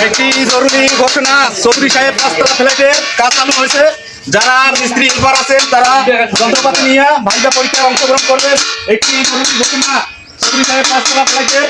একটি জরুরি ঘোষণা, চৌধুরী সাহেব পাঁচতলা ফ্ল্যাটের কাজ চালু হয়েছে। যারা মিস্ত্রি হেল্পার আছেন তারা যন্ত্রপাতি নিয়ে ভাইবা পরীক্ষায় অংশগ্রহণ করবেন। একটি জরুরি ঘোষণা, চৌধুরী সাহেব পাঁচতলা ফ্ল্যাটের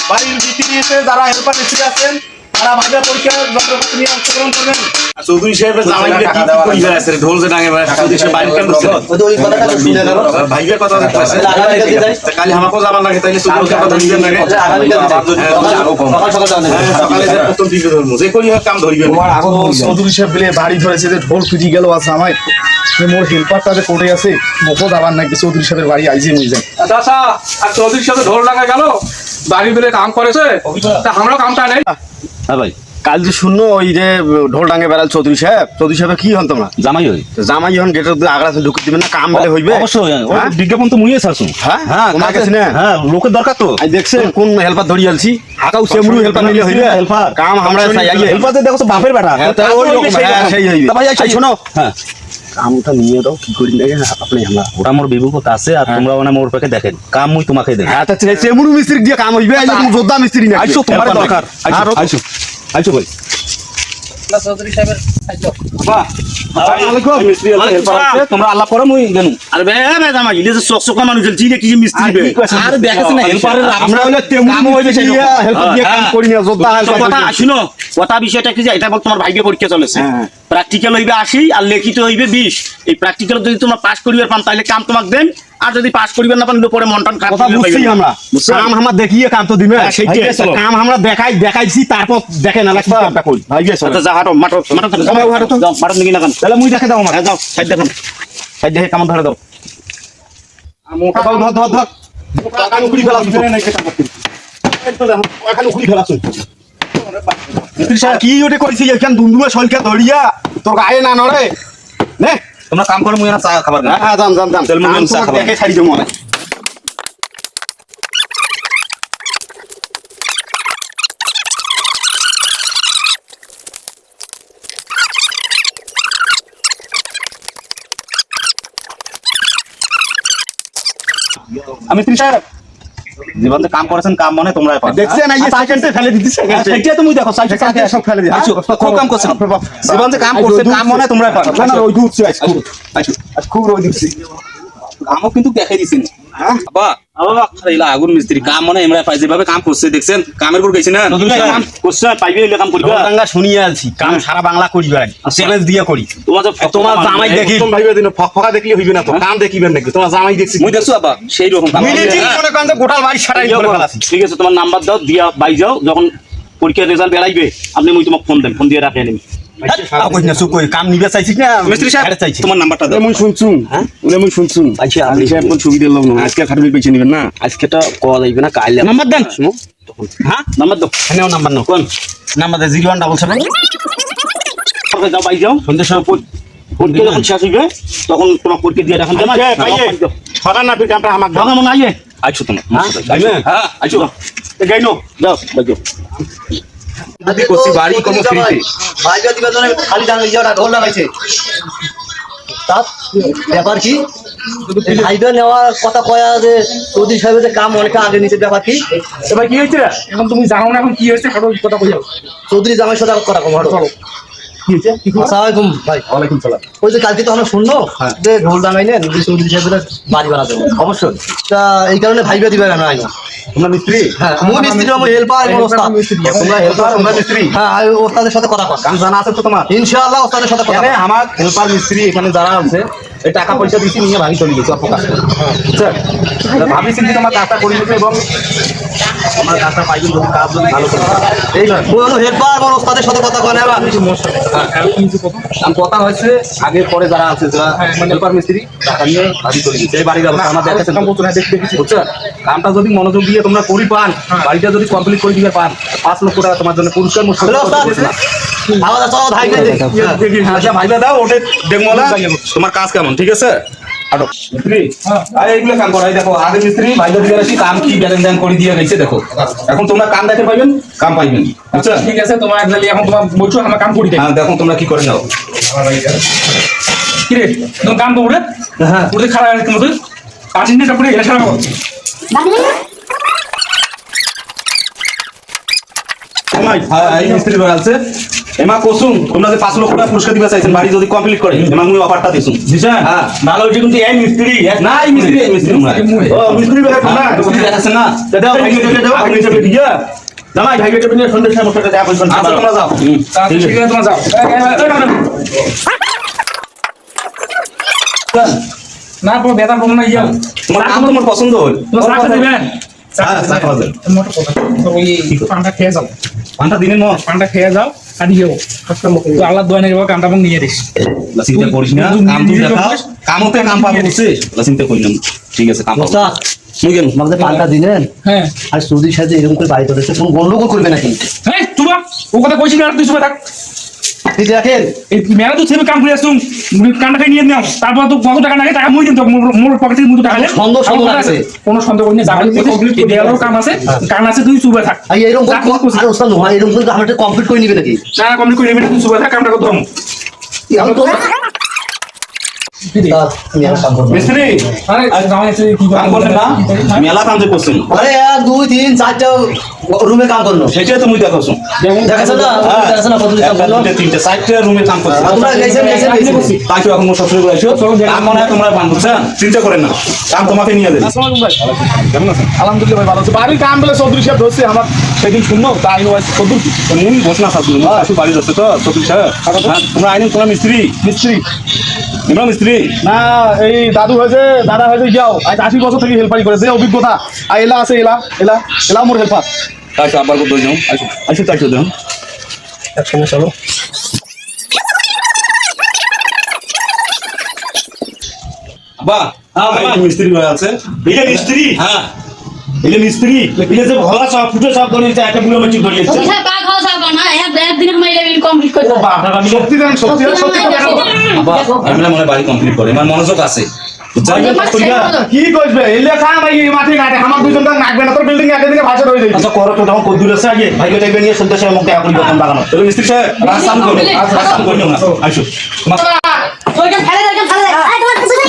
বাড়ির ভিত্তি নিয়েছে যারা হেল্পার মিস্ত্রি আছেন তারা ভাইবা পরীক্ষায় যন্ত্রপাতি নিয়ে অংশগ্রহণ করবেন। চৌধুরী সাহেবের জামাই কি করিবে আছে ঢোল যে ডাঙে চৌধুরী সাহেব বাইরে কেন বসে ওই কথাটা শুনে গেল ভাইবার কথা কইছে কালি আমাকে যাবার লাগে তাইলে চৌধুরীর কথা নিবেন না সকালে যে প্রথম দিকে ধরমু যে করি কাম ধরিবেন। চৌধুরী সাহেব বলে বাড়ি ধরেছে যে ঢোল ফিজি গেল আছে আমায় মোর হেল্পারটা যে কোটে আছে মতো যাবার নাকি চৌধুরী সাহেবের বাড়ি আইজে নিয়ে যায়। আচ্ছা আর চৌধুরী সাহেব ঢোল লাগা গেল বাড়ি বেলে কাম করেছে তা আমরাও কামটা নেই। হ্যাঁ ভাই কাল যে শুনলো ওই যে ঢোল ডাঙে বেড়াল চৌধুরী সাহেব কি হন তোমরা জামাই হই জামাই হন গেটের আগড়া ঢুকে দিবেন না কাম বেলে হইবে অবশ্যই বিজ্ঞাপন তো মুইয়ে ছাড়ছু। হ্যাঁ হ্যাঁ তোমার কাছে না হ্যাঁ লোকের দরকার তো দেখছেন কোন হেল্পার ধরি আলছি হাকাও সেমরু হেল্পার নিলে হইবে হেল্পার কাম আমরা চাই আইয়ে হেল্পার যে দেখো তো বাপের বেটা ওই রকম সেই হইবে। ভাই আই শোনো হ্যাঁ কামটা নিয়ে দাও কি করি লাগে আপনি আমরা ওটা মোর বিবেকত আছে আর তোমরা মানে মোর পাকে দেখেন কাম মুই তোমাকে দেই। আচ্ছা সেমরু মিস্ত্রি দিয়ে কাম হইবে আইলে তুমি যোদ্ধা মিস্ত্রি না আইছো তোমার দরকার আইছো আইছো ভাই চৌধুরী সাহেবের তোমরা আল্লাহ করো মুই জানো আরে বে জামাই ইলে যে চকচকা মানুষ চলছি রে কি মিস্ত্রি বে আর দেখছ না হেল্পারের আমরা হইলে তেমরু হইবে সেই হেল্পার দিয়ে কাম করি না যোদ্ধা কথা শুনো কথা বিষয়টা কি যে এটা বল তোমার ভাগ্য পরীক্ষা চলেছে প্র্যাকটিক্যাল হইবে 80 আর লিখিত হইবে 20। এই প্র্যাকটিক্যাল যদি তোমরা পাস করিবার পান তাহলে কাম তোমাক দেন আর যদি পাস করিবার না পান পরে মনটন খারাপ কথা বুঝছি আমরা কাম আমরা দেখিয়ে কাম তো দিবে সেইটাই কাম আমরা দেখাইছি তারপর দেখে না লাগছে কামটা কই ভাই গেছে আচ্ছা যা হাঁটো মাঠো যাও মাঠো নিয়ে না তাহলে মুই দেখে দাও আমার যাও সাইড দেখুন সাইড দেখে কাম ধরে দাও মোটা ধর ধর ধর কাম কুড়ি ফেলা দিবে না কেটা করতে ওখানে কুড়ি ফেলা শুন কি ওটা কইছি এখান দুন্দুয়া সলকা ধরিয়া তোর গায়ে না নড়ে নে তোমরা কাম করো মুই না চা খাবার না হ্যাঁ যাম যাম যাম তেল মুই চা খাবার দেখে ছাড়ি দেবো মনে আমি ত্রিশ জীবন যে কাম করেছেন কাম মনে তোমরা দেখছেন এই সেকেন্ডে ফেলে দিতে সেইটা তুমি দেখো সেকেন্ডে সব ফেলে দিই আইছো খুব কাম করছেন জীবন যে কাম করছে কাম মনে তোমরা না না রোদ উঠছে আজ খুব রোদ উঠছে আমও কিন্তু দেখাই দিছেন বাবা বাবা এইলা আগুন মিস্ত্রি কাম মনে এমরা পাই যেভাবে কাম করছে দেখছেন কামের উপর গেছি না কাম করছে পাইবে এলে কাম করবে গঙ্গা শুনিয়ে আলছি কাম সারা বাংলা করি ভাই চ্যালেঞ্জ দিয়ে করি তোমার জামাই দেখি একদম ভাইবে দিন ফকফকা দেখলি হইবে না তো কাম দেখিবেন নাকি তোমার জামাই দেখছি মুই দেখছো বাবা সেই রকম কাম মিলিটিং মনে করেন গোটাল বাড়ি সারাই করে ফেলাছি ঠিক আছে তোমার নাম্বার দাও দিয়া বাই যাও যখন পরীক্ষার রেজাল্ট বেরাইবে আপনি মুই তোমাকে ফোন দেন ফোন দিয়ে রাখে নিবি কই না সুকই কাম নিবে চাইছিস না মিস্ত্রি সাহেব চাইছি তোমার নাম্বারটা দাও মুই শুনছুম হ্যাঁ মুই শুনছুম আচ্ছা আপনি সাহেব কোন সুবিধা লও না আজকে খাটুলি পেছে নেবেন না আজকে তো কল আইবে না কাল নাম্বার দেন হ্যাঁ নাম্বার দাও নাও নাম্বার নাও কোন নাম্বার 0177 যাও বাই যাও সন্ধ্যের সময় পরীক্ষা যখন শেষ হইবে তখন তোমার পরীক্ষা দিয়ে রাখুন জামাই ছড়া না তুই কামটা আমাক দাও দাও মনে আইয়ে আইছো তোমার হ্যাঁ আইছো গাইনো যাও বাই যাও যদি কোসি বাড়ি কোনো ফ্রিতে ভাইবা দিবার জন্য খালি ডাঙ লিজাটা ঢোল লাগাইছে তার ব্যাপার কি ভাইবা নেওয়ার কথা কয়া যে চৌধুরী সাহেবের যে কাম অনেক আগে নিচে ব্যাপার কি এবার কি হয়েছে এখন তুমি জানো না এখন কি হয়েছে হাঁটো কথা কই যাও চৌধুরী জামাই সাথে কথা কম হাঁটো আসসালামাইকুম ভাই ওয়ালাইকুম সালাম ওই যে কালকে তো আমরা শুনলো যে ঢোল ডাঙাইলেন চৌধুরী সাহেবের বাড়ি বানাতে অবশ্যই তা এই কারণে ভাইবা দিবে আমি আইনা তোমরা মিস্ত্রি হ্যাঁ মই মিস্ত্রি আমি হেল্পার ওস্তাদ তোমরা হেল্পার তোমরা মিস্ত্রি হ্যাঁ আমি ওস্তাদের সাথে কথা কর কাম জানা আছে তো তোমার ইনশাআল্লাহ ওস্তাদের সাথে কথা এখানে আমার হেল্পার মিস্ত্রি এখানে যারা আছে এই টাকা পয়সা দিছি নিয়ে ভাবি চলে গেছে অপকাশ বুঝছেন ভাবি চিন্তি তোমার কাজটা করে দিতে এবং আমার কাজটা পাইবেন যদি কাজ যদি ভালো করে এই না কোন হেল্পার আমার ওস্তাদের সাথে কথা কয় না কথা হয়েছে আগে পরে যারা আছে যারা হেল্পার মিস্ত্রি টাকা নিয়ে ভাবি চলে গেছে এই বাড়ির ব্যবস্থা আমার দেখাচ্ছে বুঝছেন কামটা যদি মনোযোগ দিয়ে তোমরা করি পান বাড়িটা যদি কমপ্লিট করে দিতে পান 5 লক্ষ টাকা তোমার জন্য পুরস্কার আচ্ছা ভাইবা দাও ওটা দেখবো না তোমার কাজ কেমন ঠিক আছে এইগুলো কাম করাই দেখো আগে মিস্ত্রি ভাইবা দিয়ে আসি কাম কি দেন করে দিয়ে গেছে দেখো এখন তোমরা কাম দেখে পাইবেন কাম পাইবেন বুঝছো ঠিক আছে তোমার এখন তোমার বলছো আমরা কাম করি হ্যাঁ দেখো তোমরা কি করে নাও কি রে তুমি কাম করবে হ্যাঁ পুরো খারাপ আছে তোমাদের 5 মিনিট পরে এসে রাখো জামাই এই মিস্ত্রি ঘর আছে এমা কসুম তোমরা যে 5 লক্ষ টাকা পুরস্কার দিবা চাইছেন বাড়ি যদি কমপ্লিট করে এমা মুই অফারটা দিছুম দিছেন হ্যাঁ ভালো হইছে কিন্তু এই মিস্ত্রি না এই মিস্ত্রি তোমরা ও মিস্ত্রি ভাই তোমরা দেখাছেন না দাও ভাইকে দাও আপনি যাবে ঠিক আছে জামাই ভাইকে যাবে নিয়ে সন্ধ্যা সময় সাথে দেখা করবেন আচ্ছা তোমরা যাও ঠিক আছে তোমরা যাও না কোনো বেতন পাবো না ইয়া তোমার কাম তোমার পছন্দ হল তোমার চাকরি দিবেন হ্যাঁ চা খাওয়া যাবে মোটর কথা তো ওই পানটা খেয়ে যাও পান্তা দিনের মত পানটা খেয়ে যাও আর দিও তো আল্লাহ দোয়া নেব কামটা মন নিয়ে দিস চিন্তা করিস না কাম তুই দেখা কামতে কাম পাবো বুঝছিস চিন্তা করিস না ঠিক আছে কাম পাবো ওস্তাদ মুই গেল আমাদের পাল্টা দিলেন হ্যাঁ আর সৌদির সাথে এরকম করে বাড়ি চলেছে কোনো গন্ডগোল করবে না কিন্তু হ্যাঁ চুপ ও কথা কইছিস না তুই চুপ থাক আপনি দেখেন এই মেলা তো ছেলে কাম করে আসুন কামটা খেয়ে নিয়ে নাও তারপর তো কত টাকা লাগে টাকা মুই দিন তো মোর পকেট থেকে মুই টাকা সন্দেহ আছে। কোনো সন্দেহ করি না যাবেন এই দেওয়ারও কাম আছে কাম আছে তুই চুপ থাক আর এরকম আর ওস্তাদ নয় এরকম কিন্তু আমরা কমপ্লিট করে নিবে নাকি না কমপ্লিট করে নেবেন তুই চুপ থাক কামটা করতে হবে আমি তো ওস্তাদ, আমি আর কাম করবো না। মিস্ত্রি আরে জামাই আছে কি কাম করলেন না মেলা কাম যে করছেন আরে 1 2 3 4টা রুমে কাম করলো সেটাই তো মুই দেখাছো দেখাছে না দেখাছে না কত কাম করলো তিনটে চারটে রুমে কাম করছে তোমরা গেছেন তাই তো এখন মোর শ্বশুর বাড়ি আইছো কাম মনে হয় তোমরা বান বুঝছেন চিন্তা করেন না কাম তোমাকে নিয়ে দেবে কেমন আছেন আলহামদুলিল্লাহ ভাই ভালো আছে বাড়ির কাম বলে চৌধুরী সাহেব ধরছে আমার সেদিন শুনলো তাই চৌধুরী মুই ঘোষণা থাকবো আসু বাড়ি যাচ্ছে তো চৌধুরী সাহেব হ্যাঁ, তোমরা আইন তোমরা মিস্ত্রি মিস্ত্রি তোমরা মিস্ত্রি না এই দাদু হয়েছে দাদা হয়েছে যাও আজ 80 বছর থেকে হেল্পারি করে যে অভিজ্ঞতা আর এলা আছে এলা মোর হেল্পার তাই তো আবার কোথায় যাও আসো আসো তাই তো যাও একসঙ্গে চলো বাহ হ্যাঁ মিস্ত্রি ভাই আছে এটা মিস্ত্রি হ্যাঁ এটা মিস্ত্রি এটা যে ভরা সব ফুটে সব ধরিয়েছে একটা বুড়ো মাছি ধরিয়েছে ওইটা পা খাওয়া যাবে না একদিনের মাইলে কমপ্লিট করে দাও সত্যি জানেন সত্যি আমরা মনে হয় বাড়ি কমপ্লিট করে আমার মনোযোগ আছে কি করবে এলে কাম ভাই মাটি কাটে আমার দুজন তো নাকবে না তোর বিল্ডিং একে দিনে ভাষা রয়ে যাবে আচ্ছা করো তো তখন কদ্দুর আছে আগে ভাইকে টাইপে নিয়ে সন্ধ্যা সময় মুখে আপনি দোকান বাগানো তাহলে মিস্ত্রি সাহেব রাস্তা করো রাস্তা করো না আসো ওইটা ফেলে দাও ফেলে দাও আই তোমার কিছু নাই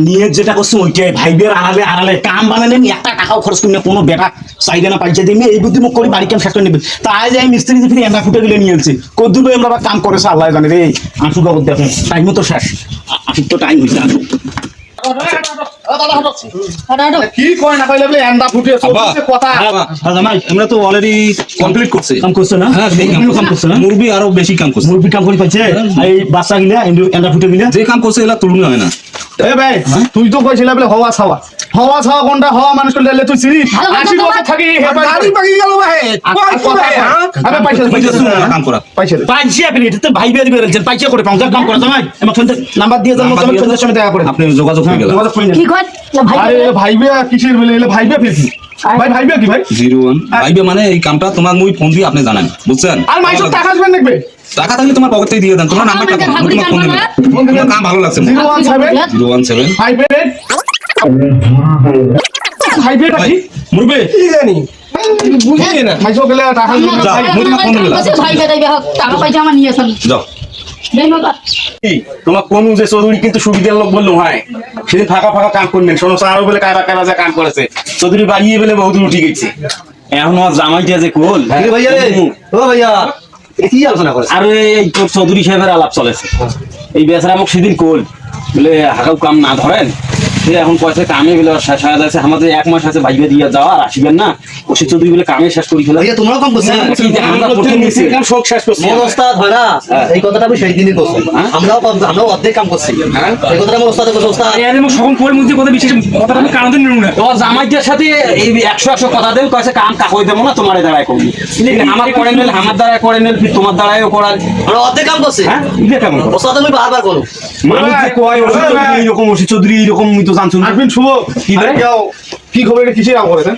নিয়ে যেটা করছে ওইটাই ভাইবের আড়ালে কাম বানালেন একটা টাকাও খরচ করি না কোনো বেটা চাইবে না পাইছে দিয়ে এই বুদ্ধি মুখ করে বাড়ি কাম শেষ করে নেবে তাই যে মিস্ত্রি যে ফিরে এন্ডা ফুটে গেলে নিয়ে এলছে কদ্দুর ভাই আমরা কাম করেছে আল্লাহ জানে রে আঁসু খবর দেখেন টাইমও তো শেষ আসুক তো টাইম হয়েছে আসুক কি কয় না পাইলে বলে এন্ডা ফুটে চলছে কথা জামাই আমরা তো অলরেডি কমপ্লিট করছি কাম করছে না হ্যাঁ কাম করছে না মুরবি আরো বেশি কাম করছে মুরগি কাম করে পাইছে এই বাচ্চা গিলা এন্ডা ফুটে গিলা যে কাম করছে এগুলা তুলনা হয় না এ ভাই তুই তো কইছিলা বলে হওয়া ছাওয়া কোনটা হওয়া মানুষ করলে তুই চিনি 80 বছর থাকি গাড়ি পাকি গেল ভাই আরে পয়সা কাম করা পয়সা পাইছে আপনি এটা তো ভাই বের বেরেছেন পাইছে করে পাউন কাম করে জামাই আমার ফোন নাম্বার দিয়ে যান তোমার ফোনের সময় দেখা করে আপনি যোগাযোগ করে গেলেন যোগাযোগ করে কি কয় ভাই আরে ভাইবে কিসের বলে এলে ভাইবে ফিরছি ভাইবে কি ভাই 01 ভাইবে মানে এই কামটা তোমার মুই ফোন দিয়ে আপনি জানান বুঝছেন আর মাইসব টাকা আসবেন দেখবে টাকা থাকলে তোমার পকেট থেকে দিয়ে দেন তোমার নাম্বারটা দাও আমি তোমার ফোন দিলাম তোমার কাম ভালো লাগছে 017 017 ভাইবে ভাইবে কি মুরবি কি জানি বুঝিয়ে না মাইসব গেলে টাকা যা, মুই তোমার ফোন দিলাম ভাই বেটাই টাকা পয়সা আমার নিয়ে আসেন যাও দেই বাবা তোমার কোন যে চৌধুরী কিন্তু সুবিধার লোক বললো হয় সেদিন ফাঁকা কাম করলেন শোনো আরো বলে কারা যা কাম করেছে চৌধুরী বাড়িয়ে বলে বহুত উঠে গেছে এখন আমার জামাইটা যে কোল কি ভাইয়া রে ও ভাইয়া এ কি আলোচনা করে আরে এই তোর চৌধুরী সাহেবের আলাপ চলেছে এই বেচারা আমাকে সেদিন কোল বলে হাকাও কাম না ধরেন সে এখন পয়সা কামে বলে শেষ হয়ে যাচ্ছে আমাদের 1 মাস আছে ভাইবে দিয়ে যাওয়া আর আসবেন না ও সে চৌধুরী বলে কামে শেষ করি ফেলে ভাইয়া তোমরা কম করছো আমরা প্রথম নিছি শোক শেষ করছি মোর ওস্তাদ হয় না এই কথাটা আমি সেই দিনই করছি আমরাও অর্ধেক কাম করছি এই কথাটা আমার ওস্তাদে করছে ওস্তাদ সকল কোয়ের মধ্যে কথা বিশেষ কথাটা আমি কারণ নিব না তোমার জামাইদের সাথে এই 100 কথা দেন কয়েছে কাম কাকই দেবো না তোমার দ্বারাই করবি আমার করে নিল আমার দ্বারাই করে নিল ফির তোমার দ্বারাইও করাল আমরা অর্ধেক কাম করছি হ্যাঁ এটা কেমন ওস্তাদ আমি বারবার করো মানুষ যে কয় ওষুধ চৌধুরী এইরকম ওষুধ চৌধুরী এইরকম মুই তো জানছো না আরবিন শুভ কি রে? যাও কি খবর এটা কিসের কাম করেছেন?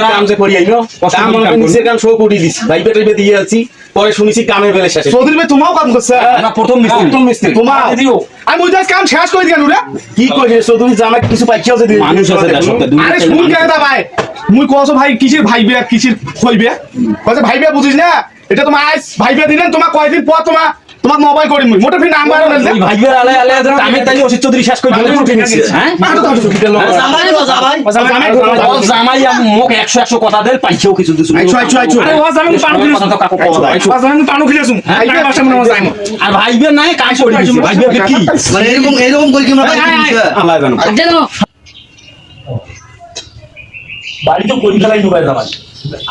কাম যে করি আইনো কাম আমাকে নিচের কাম শো করে দিছি ভাইবে টাইবে দিয়ে আছি পরে শুনেছি কামে বেলে শেষে চৌধুরী ভাই তোমাও কাম করছে? না প্রথম মিস্ত্রি তোমার আমি বুঝাস কাম শেষ করে দিলাম রে। কি কইছে চৌধুরী জামাই কিছু পাইছে আছে মানুষ আছে তার সত্য আরে শুন কেন দা ভাই মুই কইছো ভাই কিসের ভাইবে আর কিসের কইবে কইছে ভাইবে বুঝিস না এটা তোমার আইস ভাইবে দিলেন তোমার কয়দিন পর তোমার মোবাইল করি মুই মোটে ফির নাম্বার না ওই ভাইবের আলে আলে আমি তাইলে অসিত চৌধুরী শেষ করে দিলে উঠে নিছে হ্যাঁ জামাই গো, জামাই। ও জামাই মুখ 100 কথা দেল পাইছেও কিছু দিছু আরে ও জামিন পানো কথা তো কাকু কওয়া যায় ও জামিন পানো খিলাছুম ভাইবে বাসা মনে যাই আর ভাইবে নাই কাজ করে দিছে ভাইবে কি মানে এরকম কই কি আমরা আল্লাহ জানো জানো বাড়ি তো করি ফেলাই নুবাই যাবাই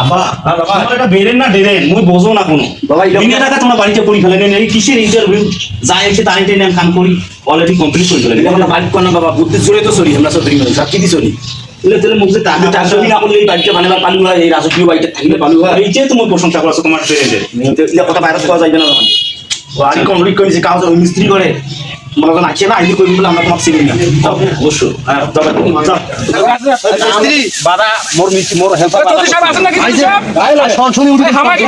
আবা বাবা এটা বেরেন না ডেরেন মুই বোঝো না কোনো বাবা বিনা টাকা তোমার বাড়িতে করি ফেলাই নেই কিসের ইন্টারভিউ যাই এসে তারিখে নাম কাম করি অলরেডি কমপ্লিট করে ফেলাই আমরা বাড়ি কোন বাবা বুদ্ধি জুড়ে তো সরি আমরা চৌধুরী মানে সব কি দিছনি তাহলে মুখে টাকা টাকা না করলে এই বাড়িতে বানাবার পালু হয় এই রাজকীয় বাড়িতে থাকলে পালু হয় এই যে তুমি প্রশংসা করছো তোমার ট্রেনের এটা কথা বাইরে পাওয়া যায় না বাড়ি কমপ্লিট করেছে কাজ ওই মিস্ত্রি করে মনে করেন আছে না আইডি করি বলে আমরা তোমাকে চিনি না অবশ্যই হ্যাঁ তবে মিস্ত্রি বাদা মোর মিস্ত্রি মোর হেল্পার চৌধুরী সাহেব আছেন নাকি চৌধুরী সাহেব? সনসনি উঠে আমাকে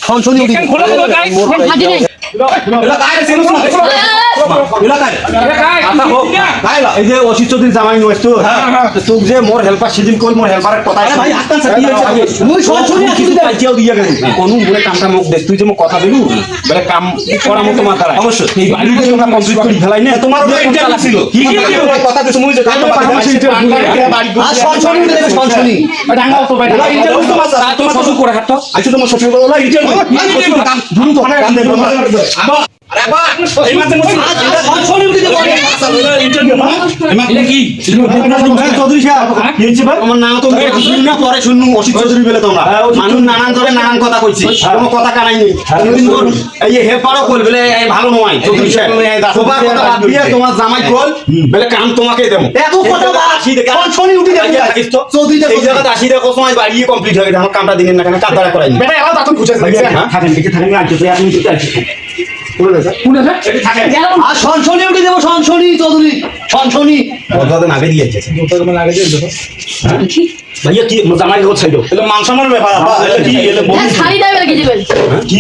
সনসনি উঠে খোলা তো গাই ফাটি নেই এই যে অসিত চৌধুরী জামাই নয় তো তোক যে মোর হেল্পার সেদিন কই মোর হেল্পারের কথা ভাই আত্মান সাথে মুই সনসনি কিছু পাইছিও দিয়া গেল কোন বলে কামটা মুখ দেখ তুই যে মোক কথা দিলু বলে কাম করা মতো মাথা অবশ্যই এই বাড়িতে আমরা কমপ্লিট করি ফেলাই না তোমার ইন্টারভিউ ছিল কি কথা দিছ মুই যে কাম আর সনসনি উঠে দেবে সনসনি ডাঙ্গাও তো ভাই ইন্টারভিউ তোমার তোমার শ্বশুর করে হাঁটো আইছো তোমার শ্বশুর বলা ইন্টারভিউ কাম দ্রুত কাম দেব আরে বাবা এই মাঝে সনসনি উঠে দেবে এটা কি চৌধুরী সাহেব কিনছে ভাই আমার নাম তো শুনুন না পরে শুনুন অসিত চৌধুরী বলে তোমরা মানুষ নানান ধরে নানান কথা কইছে কোনো কথা কানাই নেই এই হেল্পারও কল বলে এই ভালো নয় চৌধুরী সাহেব সবার কথা বাদ দিয়ে তোমার জামাই কল বলে কাম তোমাকে দেব এত কথা আসি দেখে সনসনি উঠে দেবে চৌধুরী এই জায়গাতে আসি দেখো সময় বাড়িয়ে কমপ্লিট হয়ে গেছে আমার কামটা দিলেন না কেন কাতারা করাইনি বেটা এলা দাঁত খুঁজে হ্যাঁ থাকেন দেখে থাকেন আমি আজকে আমি তো আছি আর সনসনি উঠে দেবো সনসনি চৌধুরী সনসনি কতদিন আগে দিয়েছে ভাইয়া কি জামাই ঘর ছাইলো এলো মান সম্মানের ব্যাপার কি এলো শাড়ি দেবে কি দিবেন কি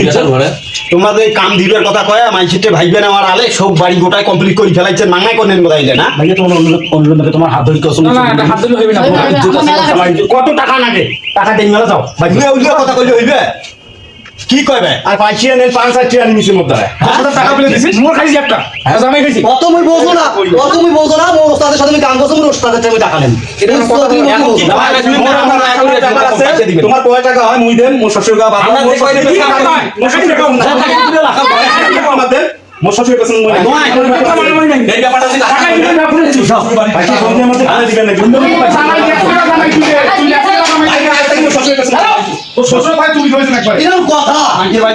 তোমরা তো এই কাম দিবের কথা কয়া মাইসিটে ভাইবে নেওয়ার আলে সব বাড়ি গোটায় কমপ্লিট করে ফেলাইছে মাঙ্গাই করে নেন বোঝাইলে না ভাইয়া তোমার অনুরোধ তোমার হাত ধরি কসম না না এটা হাত দিলে হইবে না কত টাকা লাগে টাকা দেন মেলা যাও ভাই ওইগুলো কথা কইলে হইবে কি কইবে আর পাইছিয়া নেন 5-8 টাকা নিমিশের মধ্যে টাকা বলে দিছিস মোর খাইছি একটা জামাই খাইছি অত মুই বলবো না মোর ওস্তাদের সাথে আমি কাম করছি মোর ওস্তাদের টাইমে টাকা নেন এটা কথা তুমি তোমার কয় টাকা হয় মুই দেন মোর শ্বশুর বাবা মোর শ্বশুর কাছে মুই এই ব্যাপারটা যদি টাকা দিবেন না পুরো ভাই সামনে মধ্যে খালি দিবেন না জামাই জামাই তুই শ্বশুর ভাই তুমি কইছ না একবার এরকম কথা আঙ্কেল ভাই